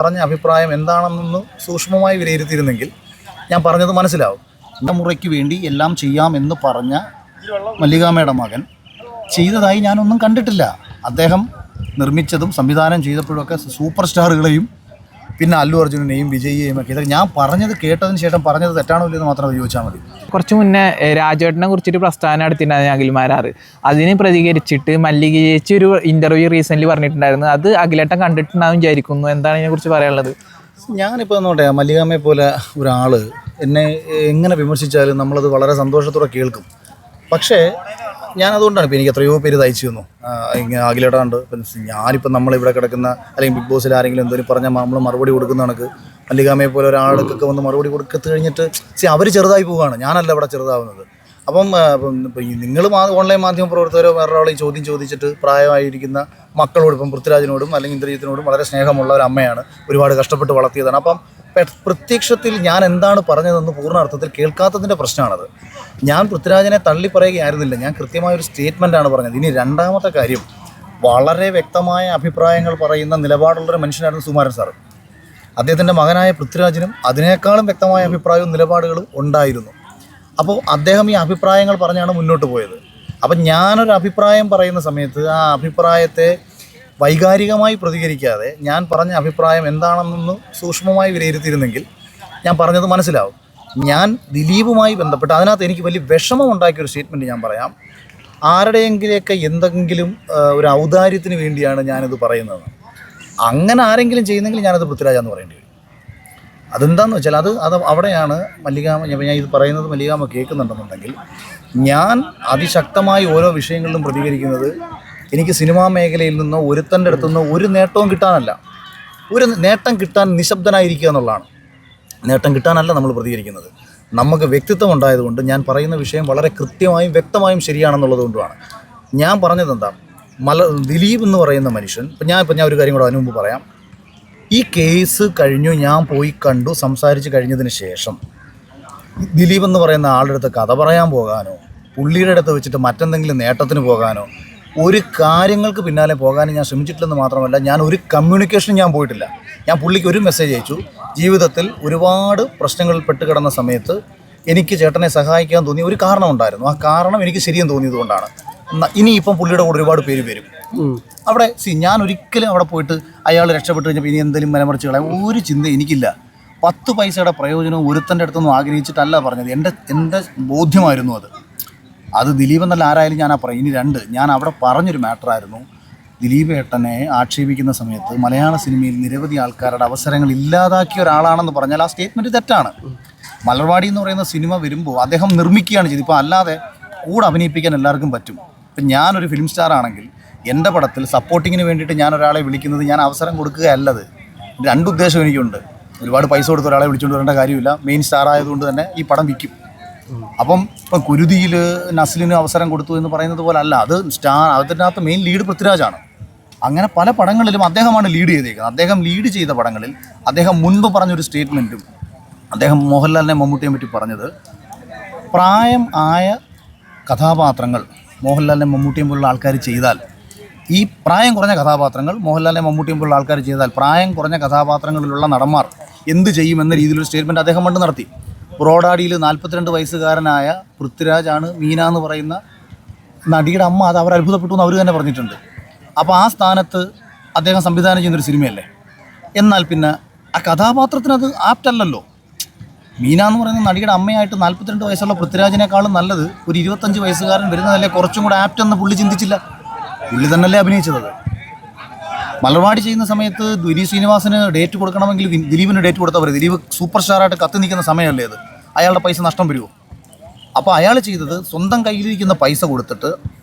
പറഞ്ഞ അഭിപ്രായം എന്താണെന്നൊന്ന് സൂക്ഷ്മമായി വിലയിരുത്തിയിരുന്നെങ്കിൽ ഞാൻ പറഞ്ഞത് മനസ്സിലാവും. മുറയ്ക്ക് വേണ്ടി എല്ലാം ചെയ്യാമെന്ന് പറഞ്ഞ മല്ലികാമ്മയുടെ മകൻ ചെയ്തതായി ഞാനൊന്നും കണ്ടിട്ടില്ല. അദ്ദേഹം നിർമ്മിച്ചതും സംവിധാനം ചെയ്തപ്പോഴൊക്കെ സൂപ്പർ സ്റ്റാറുകളെയും പിന്നെ അല്ലു അർജുനെയും വിജയിയെയും ഒക്കെ ഇതൊക്കെ ഞാൻ പറഞ്ഞത് കേട്ടതിന് ശേഷം പറഞ്ഞത് തെറ്റാണോ ഇല്ലെന്ന് മാത്രം ചോദിച്ചാൽ മതി. കുറച്ച് മുന്നേ രാജേട്ടനെ കുറിച്ചിട്ട് പ്രസ്താവന നടത്തിയിട്ടുണ്ടായിരുന്നു അഖിൽമാരാറ്. അതിന് പ്രതികരിച്ചിട്ട് മല്ലിക ചേച്ചി ഒരു ഇൻ്റർവ്യൂ റീസെൻ്റ്ലി പറഞ്ഞിട്ടുണ്ടായിരുന്നു. അത് അഖിലേട്ടൻ കണ്ടിട്ടുണ്ടാവും വിചാരിക്കുന്നു. എന്താണ് ഇതിനെക്കുറിച്ച് പറയാനുള്ളത്? ഞാനിപ്പോൾ എന്നോട്ടെ മല്ലികാമ്മയെ പോലെ ഒരാൾ എന്നെ എങ്ങനെ വിമർശിച്ചാലും നമ്മളത് വളരെ സന്തോഷത്തോടെ കേൾക്കും. പക്ഷേ ഞാനതുകൊണ്ടാണ് ഇപ്പോൾ എനിക്ക് എത്രയോ പേര് തയ്ച്ചു തന്നു. ഇങ്ങനെ അഖിലേട്ടാണ്ട് ഞാനിപ്പോൾ നമ്മളിവിടെ കിടക്കുന്ന അല്ലെങ്കിൽ ബിഗ് ബോസിൽ ആരെങ്കിലും എന്തെങ്കിലും പറഞ്ഞാൽ നമ്മൾ മറുപടി കൊടുക്കുന്ന കണക്ക് മല്ലികാമ്മയെ പോലെ ഒരാൾക്കൊക്കെ വന്ന് മറുപടി കൊടുക്കത്ത് കഴിഞ്ഞിട്ട് അവർ ചെറുതായി പോവുകയാണ്, ഞാനല്ല ഇവിടെ ചെറുതാവുന്നത്. അപ്പം നിങ്ങൾ ഓൺലൈൻ മാധ്യമ പ്രവർത്തകരോ വേറൊരാളെ ചോദ്യം ചോദിച്ചിട്ട് പ്രായമായിരിക്കുന്ന മക്കളോട് ഇപ്പം പൃഥ്വിരാജിനോടും അല്ലെങ്കിൽ ഇന്ദ്രജിത്തിനോടും വളരെ സ്നേഹമുള്ള ഒരു അമ്മയാണ്, ഒരുപാട് കഷ്ടപ്പെട്ട് വളർത്തിയതാണ്. അപ്പം പ്രത്യക്ഷത്തിൽ ഞാൻ എന്താണ് പറഞ്ഞതെന്ന് പൂർണ്ണ അർത്ഥത്തിൽ കേൾക്കാത്തതിൻ്റെ പ്രശ്നമാണത്. ഞാൻ പൃഥ്വിരാജിനെ തള്ളി പറയുകയായിരുന്നില്ല, ഞാൻ കൃത്യമായൊരു സ്റ്റേറ്റ്മെൻറ്റാണ് പറഞ്ഞത്. ഇനി രണ്ടാമത്തെ കാര്യം, വളരെ വ്യക്തമായ അഭിപ്രായങ്ങൾ പറയുന്ന നിലപാടുള്ളൊരു മനുഷ്യനായിരുന്നു സുകുമാരൻ സാറ്. അദ്ദേഹത്തിൻ്റെ മകനായ പൃഥ്വിരാജിനും അതിനേക്കാളും വ്യക്തമായ അഭിപ്രായവും നിലപാടുകളും ഉണ്ടായിരുന്നു. അപ്പോൾ അദ്ദേഹം ഈ അഭിപ്രായങ്ങൾ പറഞ്ഞാണ് മുന്നോട്ട് പോയത്. അപ്പം ഞാനൊരു അഭിപ്രായം പറയുന്ന സമയത്ത് ആ അഭിപ്രായത്തെ വൈകാരികമായി പ്രതികരിക്കാതെ ഞാൻ പറഞ്ഞ അഭിപ്രായം എന്താണെന്നൊന്ന് സൂക്ഷ്മമായി വിലയിരുത്തിയിരുന്നെങ്കിൽ ഞാൻ പറഞ്ഞത് മനസ്സിലാവും. ഞാൻ ദിലീപുമായി ബന്ധപ്പെട്ട് അതിനകത്ത് എനിക്ക് വലിയ വിഷമം ഉണ്ടാക്കിയൊരു സ്റ്റേറ്റ്മെൻറ്റ് ഞാൻ പറയാം. ആരുടെയെങ്കിലൊക്കെ എന്തെങ്കിലും ഒരു ഔദാര്യത്തിന് വേണ്ടിയാണ് ഞാനിത് പറയുന്നത്. അങ്ങനെ ആരെങ്കിലും ചെയ്യുന്നെങ്കിൽ ഞാനത് പൃഥ്വിരാജാന്ന് പറയേണ്ടി വരും. അതെന്താണെന്ന് വെച്ചാൽ അത് അവിടെയാണ് മല്ലികാമ്മ, ഞാൻ ഇത് പറയുന്നത് മല്ലികാമ്മ കേൾക്കുന്നുണ്ടെന്നുണ്ടെങ്കിൽ, ഞാൻ അതിശക്തമായി ഓരോ വിഷയങ്ങളിലും പ്രതികരിക്കുന്നത് എനിക്ക് സിനിമാ മേഖലയിൽ നിന്നോ ഒരുത്തൻ്റെ അടുത്തുനിന്നോ ഒരു നേട്ടവും കിട്ടാനല്ല. ഒരു നേട്ടം കിട്ടാൻ നിശബ്ദനായിരിക്കുക എന്നുള്ളതാണ്. നേട്ടം കിട്ടാനല്ല നമ്മൾ പ്രതികരിക്കുന്നത്. നമുക്ക് വ്യക്തിത്വം ഉണ്ടായതുകൊണ്ട് ഞാൻ പറയുന്ന വിഷയം വളരെ കൃത്യമായും വ്യക്തമായും ശരിയാണെന്നുള്ളത് കൊണ്ടുമാണ്. ഞാൻ പറഞ്ഞത് എന്താ, ദിലീപ് എന്ന് പറയുന്ന മനുഷ്യൻ, ഇപ്പം ഞാൻ ഒരു കാര്യം കൂടെ അതിനു മുമ്പ് പറയാം. ഈ കേസ് കഴിഞ്ഞു, ഞാൻ പോയി കണ്ടു, സംസാരിച്ച് കഴിഞ്ഞതിന് ശേഷം ദിലീപ് എന്ന് പറയുന്ന ആളുടെ അടുത്ത് കഥ പറയാൻ പോകാനോ പുള്ളിയുടെ അടുത്ത് വെച്ചിട്ട് മറ്റെന്തെങ്കിലും നേട്ടത്തിന് പോകാനോ ഒരു കാര്യങ്ങൾക്ക് പിന്നാലെ പോകാനും ഞാൻ ശ്രമിച്ചിട്ടില്ലെന്ന് മാത്രമല്ല, ഞാൻ ഒരു കമ്മ്യൂണിക്കേഷനും ഞാൻ പോയിട്ടില്ല. ഞാൻ പുള്ളിക്ക് ഒരു മെസ്സേജ് അയച്ചു. ജീവിതത്തിൽ ഒരുപാട് പ്രശ്നങ്ങളിൽ പെട്ട് കിടന്ന സമയത്ത് എനിക്ക് ചേട്ടനെ സഹായിക്കാൻ തോന്നിയ ഒരു കാരണം ഉണ്ടായിരുന്നു. ആ കാരണം എനിക്ക് ശരിയെന്ന് തോന്നിയത് കൊണ്ടാണ്. ഇനിയിപ്പം പുള്ളിയുടെ കൂടെ ഒരുപാട് പേര് വരും അവിടെ. ഞാൻ ഒരിക്കലും അവിടെ പോയിട്ട് അയാൾ രക്ഷപ്പെട്ട് കഴിഞ്ഞപ്പോൾ ഇനി എന്തെങ്കിലും മലമറിച്ച് കളയാൻ ഒരു ചിന്ത എനിക്കില്ല. 10 പൈസയുടെ പ്രയോജനം ഒരുത്തൻ്റെ അടുത്തൊന്നും ആഗ്രഹിച്ചിട്ടല്ല പറഞ്ഞത്. എൻ്റെ ബോധ്യമായിരുന്നു അത് ദിലീപ് എന്നല്ല ആരായാലും ഞാൻ പറയും. ഇനി 2, ഞാൻ അവിടെ പറഞ്ഞൊരു മാറ്ററായിരുന്നു, ദിലീപ് ഏട്ടനെ ആക്ഷേപിക്കുന്ന സമയത്ത് മലയാള സിനിമയിൽ നിരവധി ആൾക്കാരുടെ അവസരങ്ങൾ ഇല്ലാതാക്കിയ ഒരാളാണെന്ന് പറഞ്ഞാൽ ആ സ്റ്റേറ്റ്മെൻറ്റ് തെറ്റാണ്. മലർവാടി എന്ന് പറയുന്ന സിനിമ വരുമ്പോൾ അദ്ദേഹം നിർമ്മിക്കുകയാണ് ചെയ്തത്. ഇപ്പോൾ അല്ലാതെ കൂടെ അഭിനയിപ്പിക്കാൻ എല്ലാവർക്കും പറ്റും. ഇപ്പം ഞാനൊരു ഫിലിം സ്റ്റാർ ആണെങ്കിൽ എൻ്റെ പടത്തിൽ സപ്പോർട്ടിങ്ങിന് വേണ്ടിയിട്ട് ഞാൻ ഒരാളെ വിളിക്കുന്നത് ഞാൻ അവസരം കൊടുക്കുകയല്ലത്. 2 ഉദ്ദേശം എനിക്കുണ്ട്. ഒരുപാട് പൈസ കൊടുത്ത് ഒരാളെ വിളിച്ചുകൊണ്ട് വരേണ്ട കാര്യമില്ല. മെയിൻ സ്റ്റാർ ആയതുകൊണ്ട് തന്നെ ഈ പടം വിൽക്കും. ഇപ്പം കുരുതിയിൽ നസ്ലിന് അവസരം കൊടുത്തു എന്ന് പറയുന്നത് പോലെ അല്ല, അത് അതിനകത്ത് മെയിൻ ലീഡ് പൃഥ്വിരാജാണ്. അങ്ങനെ പല പടങ്ങളിലും അദ്ദേഹമാണ് ലീഡ് ചെയ്തേക്കുന്നത്. അദ്ദേഹം ലീഡ് ചെയ്ത പടങ്ങളിൽ അദ്ദേഹം മുൻപ് പറഞ്ഞൊരു സ്റ്റേറ്റ്മെൻറ്റും, അദ്ദേഹം മോഹൻലാലിനെ മമ്മൂട്ടിയെ പറ്റി പറഞ്ഞത്, പ്രായം ആയ കഥാപാത്രങ്ങൾ മോഹൻലാലിനെ മമ്മൂട്ടിയും പോലുള്ള ആൾക്കാർ ചെയ്താൽ, ഈ പ്രായം കുറഞ്ഞ കഥാപാത്രങ്ങൾ മോഹൻലാലിനെ മമ്മൂട്ടിയും പോലുള്ള ആൾക്കാർ ചെയ്താൽ പ്രായം കുറഞ്ഞ കഥാപാത്രങ്ങളിലുള്ള നടന്മാർ എന്ത് ചെയ്യുമെന്ന രീതിയിലൊരു സ്റ്റേറ്റ്മെൻറ്റ് അദ്ദേഹം പണ്ട് നടത്തി. ബ്രോഡാഡിയിൽ 42 വയസ്സുകാരനായ പൃഥ്വിരാജാണ് മീന എന്ന് പറയുന്ന നടിയുടെ അമ്മ. അത് അവർ അത്ഭുതപ്പെട്ടു എന്ന് അവർ തന്നെ പറഞ്ഞിട്ടുണ്ട്. അപ്പോൾ ആ സ്ഥാനത്ത് അദ്ദേഹം സംവിധാനം ചെയ്യുന്നൊരു സിനിമയല്ലേ. എന്നാൽ പിന്നെ ആ കഥാപാത്രത്തിന് അത് ആപ്റ്റല്ലല്ലോ. മീന എന്ന് പറയുന്ന നടിയുടെ അമ്മയായിട്ട് 42 വയസ്സുള്ള പൃഥ്വിരാജിനേക്കാളും നല്ലത് ഒരു 25 വയസ്സുകാരൻ വരുന്നതല്ലേ കുറച്ചും കൂടെ ആപ്റ്റെന്ന് പുള്ളി ചിന്തിച്ചില്ല. പുള്ളി തന്നെയല്ലേ അഭിനയിച്ചത്. മലർവാടി ചെയ്യുന്ന സമയത്ത് ദിലീപ് ശ്രീനിവാസന് ഡേറ്റ് കൊടുക്കണമെങ്കിൽ ദിലീപിന് ഡേറ്റ് കൊടുത്താൽ പറയും. ദിലീപ് സൂപ്പർ സ്റ്റാറായിട്ട് കത്തി നിൽക്കുന്ന സമയമല്ലേ അത്. അയാളുടെ പൈസ നഷ്ടം വരുമോ? അപ്പോൾ അയാൾ ചെയ്തത് സ്വന്തം കയ്യിലിരിക്കുന്ന പൈസ കൊടുത്തിട്ട്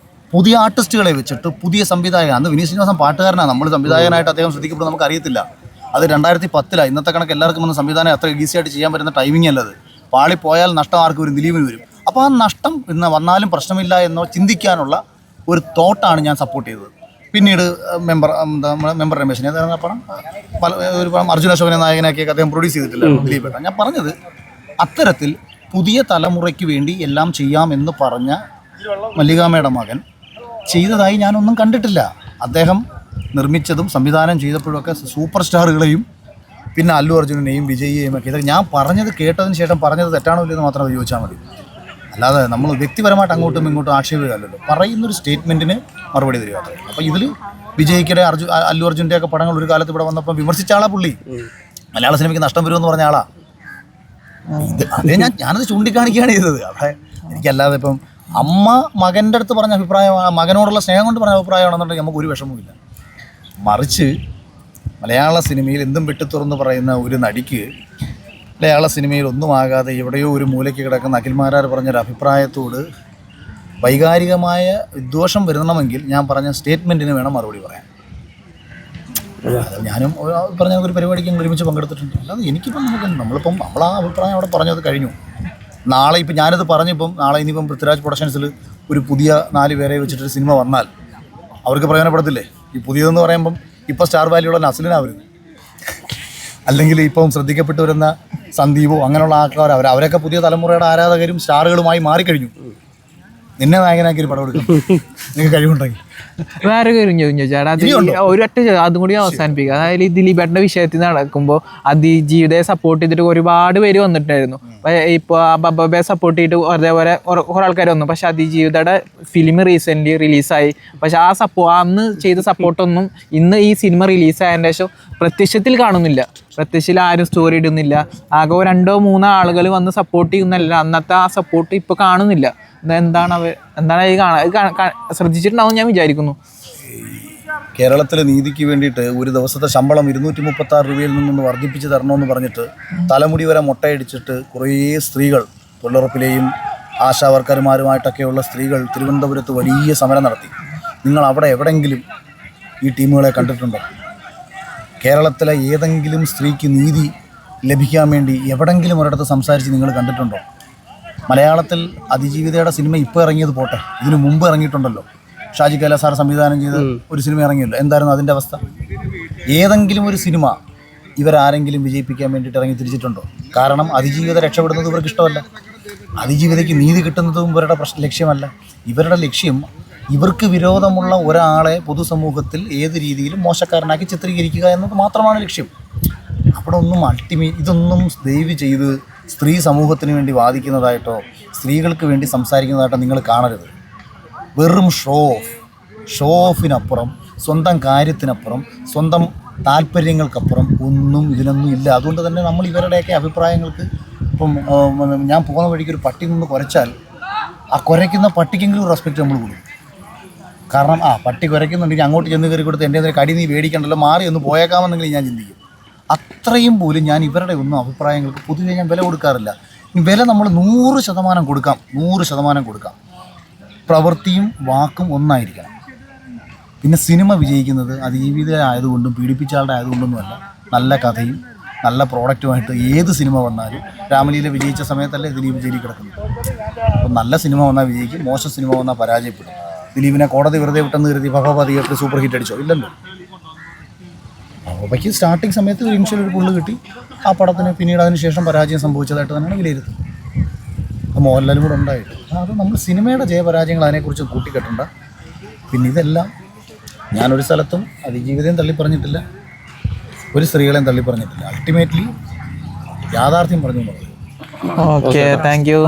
പുതിയ ആർട്ടിസ്റ്റുകളെ വെച്ചിട്ട് പുതിയ സംവിധായകൻ, അന്ന് വിനീത് ശ്രീനിവാസൻ പാട്ടുകാരനാണ്, നമ്മൾ സംവിധായകനായിട്ട് അദ്ദേഹം ശ്രദ്ധിക്കപ്പെടുന്നത് നമുക്കറിയത്തില്ല. അത് 2010 ഇന്നത്തെ കണക്ക് എല്ലാവർക്കും വന്ന് സംവിധാനം അത്ര ഈസിയായിട്ട് ചെയ്യാൻ പറ്റുന്ന ടൈമിംഗ് അല്ലത്. പാളിപ്പോയാൽ നഷ്ടം ആർക്ക് വരും? ദിലീപിന് വരും. അപ്പോൾ ആ നഷ്ടം ഇന്ന് വന്നാലും പ്രശ്നമില്ല എന്നോ ചിന്തിക്കാനുള്ള ഒരു തോട്ടാണ് ഞാൻ സപ്പോർട്ട് ചെയ്തത്. പിന്നീട് മെമ്പർ രമേശിനെ പടം ഒരു പടം അർജുന അശോകനെ നായകനാക്കിയൊക്കെ അദ്ദേഹം പ്രൊഡ്യൂസ് ചെയ്തിട്ടില്ല ദിലീപ് ഏട്ടൻ. ഞാൻ പറഞ്ഞത് അത്തരത്തിൽ പുതിയ തലമുറയ്ക്ക് വേണ്ടി എല്ലാം ചെയ്യാമെന്ന് പറഞ്ഞ മല്ലികാമ്മയുടെ മകൻ ചെയ്തതായി ഞാനൊന്നും കണ്ടിട്ടില്ല. അദ്ദേഹം നിർമ്മിച്ചതും സംവിധാനം ചെയ്തപ്പോഴൊക്കെ സൂപ്പർ സ്റ്റാറുകളെയും പിന്നെ അല്ലു അർജുനെയും വിജയിയെയും ഒക്കെ ഇതൊക്കെ ഞാൻ പറഞ്ഞത് കേട്ടതിന് ശേഷം പറഞ്ഞത് തെറ്റാണോ ഇല്ലെന്ന് മാത്രം അത് ചോദിച്ചാൽ മതി. അല്ലാതെ നമ്മൾ വ്യക്തിപരമായിട്ട് അങ്ങോട്ടും ഇങ്ങോട്ടും ആക്ഷേപമല്ലല്ലോ, പറയുന്നൊരു സ്റ്റേറ്റ്മെൻറ്റിന് മറുപടി തരിക. അപ്പോൾ ഇതിൽ വിജയിക്കടെ അല്ലു അർജുൻ്റെ ഒക്കെ പടങ്ങൾ ഒരു കാലത്ത് ഇവിടെ വന്നപ്പോൾ വിമർശിച്ച ആളാ പുള്ളി. മലയാള സിനിമയ്ക്ക് നഷ്ടം വരുമെന്ന് പറഞ്ഞ ആളാ. അതേ ഞാനത് ചൂണ്ടിക്കാണിക്കുകയാണ് ചെയ്തത്. അവിടെ എനിക്കല്ലാതെ ഇപ്പം അമ്മ മകൻ്റെ അടുത്ത് പറഞ്ഞ അഭിപ്രായം, മകനോടുള്ള സ്നേഹം കൊണ്ട് പറഞ്ഞ അഭിപ്രായമാണെന്നുണ്ടെങ്കിൽ നമുക്ക് ഒരു വിഷമവുമില്ല. മറിച്ച് മലയാള സിനിമയിൽ എന്തും വെട്ടിത്തുറന്ന് പറയുന്ന ഒരു നടിക്ക് മലയാള സിനിമയിൽ ഒന്നും ആകാതെ എവിടെയോ ഒരു മൂലയ്ക്ക് കിടക്കുന്ന അഖിൽമാരാർ പറഞ്ഞൊരു അഭിപ്രായത്തോട് വൈകാരികമായ വിദ്വേഷം വരുത്തണമെങ്കിൽ ഞാൻ പറഞ്ഞ സ്റ്റേറ്റ്മെൻറ്റിന് വേണം മറുപടി പറയാൻ. ഞാനും പറഞ്ഞ ഒരു പരിപാടിക്ക് ഒരുമിച്ച് പങ്കെടുത്തിട്ടുണ്ട്. അല്ലാതെ എനിക്കിപ്പം നമ്മളിപ്പം നമ്മളാ അഭിപ്രായം അവിടെ പറഞ്ഞത് കഴിഞ്ഞു. നാളെ ഇപ്പം ഞാനിത് പറഞ്ഞിപ്പം നാളെ ഇനിയിപ്പം പൃഥ്വിരാജ് പ്രൊഡക്ഷൻസിൽ ഒരു പുതിയ 4 പേരെ വെച്ചിട്ടൊരു സിനിമ വന്നാൽ അവർക്ക് പ്രയോജനപ്പെടത്തില്ലേ? ഈ പുതിയതെന്ന് പറയുമ്പം ഇപ്പം സ്റ്റാർ വാല്യുള്ള നസ്ലിനാണ് വരുന്നത്, അല്ലെങ്കിൽ ഇപ്പം ശ്രദ്ധിക്കപ്പെട്ടു വരുന്ന സന്ദീപോ അങ്ങനെയുള്ള ആൾക്കാർ അവരൊക്കെ പുതിയ തലമുറയുടെ ആരാധകരും സ്റ്റാറുകളുമായി മാറിക്കഴിഞ്ഞു. നിന്നെ നായകനാക്കി ഒരു പടം എടുക്കും നിങ്ങൾക്ക് കഴിവുണ്ടെങ്കിൽ. വേറെ കാര്യം ചോദിച്ചാൽ അത് ഒരൊറ്റ അതും കൂടി അവസാനിപ്പിക്കുക. അതായത് ഈ ദിലീപേട്ടൻ്റെ വിഷയത്തിൽ നടക്കുമ്പോൾ അതിജീവിതയെ സപ്പോർട്ട് ചെയ്തിട്ട് ഒരുപാട് പേര് വന്നിട്ടുണ്ടായിരുന്നു. ഇപ്പോൾ ബബ്ബയെ സപ്പോർട്ട് ചെയ്തിട്ട് അതേപോലെ കുറേ ആൾക്കാർ വന്നു. പക്ഷെ അതിജീവിതയുടെ ഫിലിം റീസെൻ്റ്ലി റിലീസായി. പക്ഷെ അന്ന് ചെയ്ത സപ്പോർട്ടൊന്നും ഇന്ന് ഈ സിനിമ റിലീസായതിൻ്റെ ശേഷം പ്രത്യക്ഷത്തിൽ കാണുന്നില്ല. പ്രത്യക്ഷത്തിൽ ആരും സ്റ്റോറി ഇടുന്നില്ല. ആകെ 2-3 ആളുകൾ വന്ന് സപ്പോർട്ട് ചെയ്യുന്നല്ല. അന്നത്തെ ആ സപ്പോർട്ട് ഇപ്പോൾ കാണുന്നില്ല. എന്താണ് ഈ ശ്രദ്ധിച്ചിട്ടുണ്ടാവും ഞാൻ വിചാരിക്കുന്നു. കേരളത്തിലെ നീതിക്ക് വേണ്ടിയിട്ട് ഒരു ദിവസത്തെ ശമ്പളം 236 രൂപയിൽ നിന്നൊന്ന് വർദ്ധിപ്പിച്ച് തരണമെന്ന് പറഞ്ഞിട്ട് തലമുടി വരെ മുട്ടയടിച്ചിട്ട് കുറേ സ്ത്രീകൾ, തൊഴിലുറപ്പിലെയും ആശാ വർക്കർമാരുമായിട്ടൊക്കെയുള്ള സ്ത്രീകൾ തിരുവനന്തപുരത്ത് വലിയ സമരം നടത്തി. നിങ്ങൾ അവിടെ എവിടെയെങ്കിലും ഈ ടീമുകളെ കണ്ടിട്ടുണ്ടോ? കേരളത്തിലെ ഏതെങ്കിലും സ്ത്രീക്ക് നീതി ലഭിക്കാൻ വേണ്ടി എവിടെയെങ്കിലും ഒരിടത്ത് സംസാരിച്ച് നിങ്ങൾ കണ്ടിട്ടുണ്ടോ? മലയാളത്തിൽ അതിജീവിതയുടെ സിനിമ ഇപ്പോൾ ഇറങ്ങിയത് പോട്ടെ, ഇതിനു മുമ്പ് ഇറങ്ങിയിട്ടുണ്ടല്ലോ. ഷാജി കൈലാസാർ സംവിധാനം ചെയ്ത് ഒരു സിനിമ ഇറങ്ങിയല്ലോ. എന്തായിരുന്നു അതിൻ്റെ അവസ്ഥ? ഏതെങ്കിലും ഒരു സിനിമ ഇവരാരെങ്കിലും വിജയിപ്പിക്കാൻ വേണ്ടിയിട്ട് ഇറങ്ങി തിരിച്ചിട്ടുണ്ടോ? കാരണം അതിജീവിത രക്ഷപ്പെടുന്നത് ഇവർക്ക് ഇഷ്ടമല്ല. അതിജീവിതയ്ക്ക് നീതി കിട്ടുന്നതും ഇവരുടെ ലക്ഷ്യമല്ല. ഇവരുടെ ലക്ഷ്യം ഇവർക്ക് വിരോധമുള്ള ഒരാളെ പൊതുസമൂഹത്തിൽ ഏത് രീതിയിലും മോശക്കാരനാക്കി ചിത്രീകരിക്കുക എന്നത് മാത്രമാണ് ലക്ഷ്യം. അവിടെ ഒന്നും ഇതൊന്നും ദയവ് ചെയ്ത് സ്ത്രീ സമൂഹത്തിന് വേണ്ടി വാദിക്കുന്നതായിട്ടോ സ്ത്രീകൾക്ക് വേണ്ടി സംസാരിക്കുന്നതായിട്ടോ നിങ്ങൾ കാണരുത്. വെറും ഷോ ഓഫിനപ്പുറം, സ്വന്തം കാര്യത്തിനപ്പുറം, സ്വന്തം താല്പര്യങ്ങൾക്കപ്പുറം ഒന്നും ഇതിനൊന്നും ഇല്ല. അതുകൊണ്ട് തന്നെ നമ്മൾ ഇവരുടെയൊക്കെ അഭിപ്രായങ്ങൾക്ക് ഇപ്പം ഞാൻ പോകുന്ന വഴിക്ക് ഒരു പട്ടി നിന്ന് കുരച്ചാൽ ആ കുരയ്ക്കുന്ന പട്ടിക്കെങ്കിലും റെസ്പെക്റ്റ് നമ്മൾ കൊടുക്കും. കാരണം പട്ടി കുരയ്ക്കുന്നുണ്ടെങ്കിൽ അങ്ങോട്ട് ചെന്ന് കയറി കൊടുത്ത് എൻ്റെ കടി നീ മേടിക്കണ്ടല്ലോ, മാറി ഒന്ന് പോയേക്കാമെന്നെങ്കിലും ഞാൻ ചിന്തിക്കും. അത്രയും പോലും ഞാൻ ഇവരുടെ ഒന്നും അഭിപ്രായങ്ങൾക്ക് പൊതുവെ ഞാൻ വില കൊടുക്കാറില്ല. വില നമ്മൾ 100% കൊടുക്കാം, 100% കൊടുക്കാം. പ്രവൃത്തിയും വാക്കും ഒന്നായിരിക്കണം. പിന്നെ സിനിമ വിജയിക്കുന്നത് അതിജീവിത ആയതുകൊണ്ടും പീഡിപ്പിച്ച ആളുടെ ആയതുകൊണ്ടൊന്നുമല്ല. നല്ല കഥയും നല്ല പ്രോഡക്റ്റുമായിട്ട് ഏത് സിനിമ വന്നാലും, രാമലീല വിജയിച്ച സമയത്തല്ലേ ദിലീപ് ജയിലിൽ കിടക്കുന്നത്. അപ്പം നല്ല സിനിമ വന്നാൽ വിജയിക്കും, മോശം സിനിമ വന്നാൽ പരാജയപ്പെടും. ദിലീപിനെ കോടതി വെറുതെ വിട്ടെന്ന് കരുതി ഭഗവ തിയേറ്റർ സൂപ്പർ ഹിറ്റ് അടിച്ചോ? ഇല്ലല്ലോ. ഭഗവയ്ക്ക് സ്റ്റാർട്ടിങ് സമയത്ത് ഇനിഷ്യൽ ഒരു പുള്ള് കിട്ടി. ആ പടത്തിന് പിന്നീട് അതിന് ശേഷം പരാജയം സംഭവിച്ചതായിട്ട് തന്നെയാണ് വിലയിരുത്തുന്നത്. മോഹൻലാലും കൂടെ ഉണ്ടായിട്ട് അത് നമ്മൾ സിനിമയുടെ ജയപരാജയങ്ങൾ അതിനെക്കുറിച്ച് കൂട്ടിക്കെട്ടണ്ട. പിന്നെ ഇതെല്ലാം ഞാനൊരു സ്ഥലത്തും അതിജീവിതയും തള്ളിപ്പറഞ്ഞിട്ടില്ല, ഒരു സ്ത്രീകളെയും തള്ളിപ്പറഞ്ഞിട്ടില്ല. അൾട്ടിമേറ്റ്ലി യാഥാർത്ഥ്യം പറഞ്ഞു. Okay, thank you.